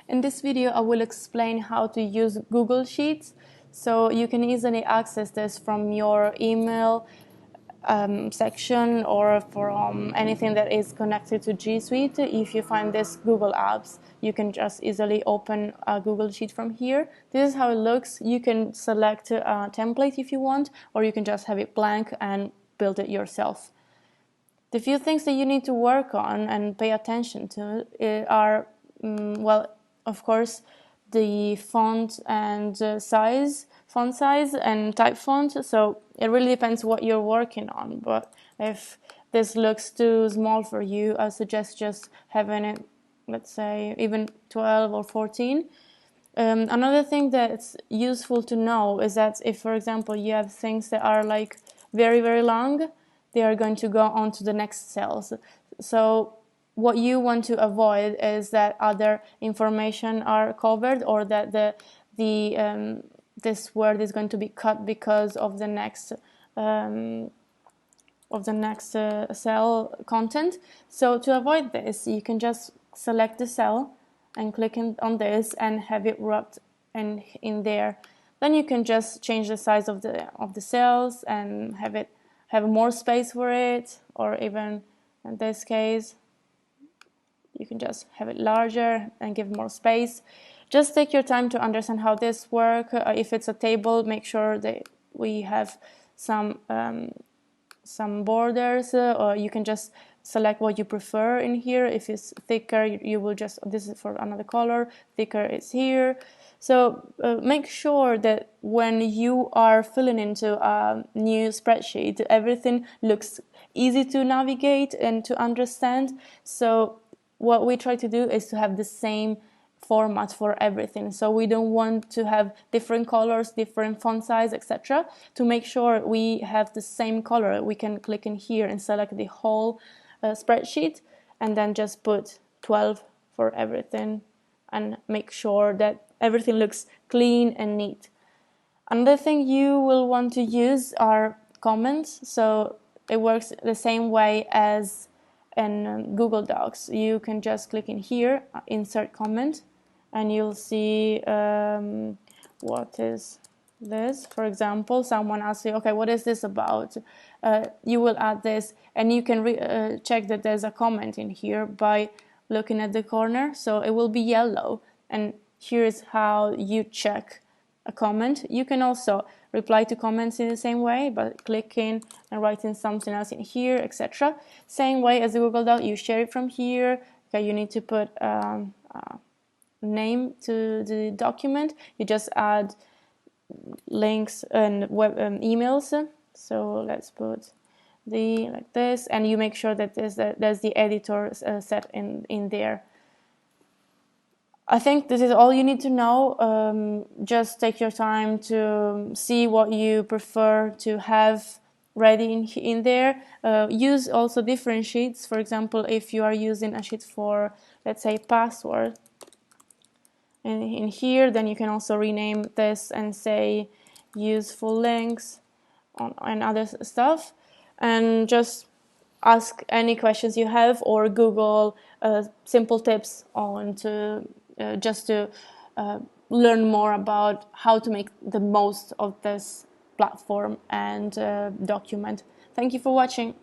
In this video, I will explain how to use Google Sheets. So you can easily access this from your email section or from anything that is connected to G Suite. If you find this Google Apps, you can just easily open a Google Sheet from here. This is how it looks. You can select a template if you want, or you can just have it blank and build it yourself. The few things that you need to work on and pay attention to are, well, of course, the font and font size and type font. So it really depends what you're working on. But if this looks too small for you, I suggest just having it, let's say, even 12 or 14. Another thing that's useful to know is that if, for example, you have things that are like very, very long, they are going to go on to the next cells. So what you want to avoid is that other information are covered, or that this word is going to be cut because of the next cell content. So to avoid this, you can just select the cell and click on this and have it wrapped in there. Then you can just change the size of the cells and have more space for it, or even in this case you can just have it larger and give more space. Just take your time to understand how this works. If it's a table, make sure that we have some borders, or you can just select what you prefer in here. If it's thicker, you will just, this is for another color, thicker is here. So make sure that when you are filling into a new spreadsheet, everything looks easy to navigate and to understand. So what we try to do is to have the same format for everything. So we don't want to have different colors, different font size, etc. To make sure we have the same color, we can click in here and select the whole spreadsheet, and then just put 12 for everything and make sure that everything looks clean and neat. Another thing you will want to use are comments. So it works the same way as in Google Docs. You can just click in here, insert comment, and you'll see what is this. For example, someone asks you, okay, what is this about? You will add this, and you can check that there's a comment in here by looking at the corner. So it will be yellow, and here is how you check a comment. You can also reply to comments in the same way, but clicking and writing something else in here, etc. Same way as the Google Doc, you share it from here. Okay, you need to put a name to the document. You just add links and web emails. So let's put like this, and you make sure that there's the editor set in there. I think this is all you need to know. Just take your time to see what you prefer to have ready in there. Use also different sheets. For example, if you are using a sheet for, let's say, password, and in here, then you can also rename this and say useful links and other stuff, and just ask any questions you have, or Google simple tips on just to learn more about how to make the most of this platform and document. Thank you for watching.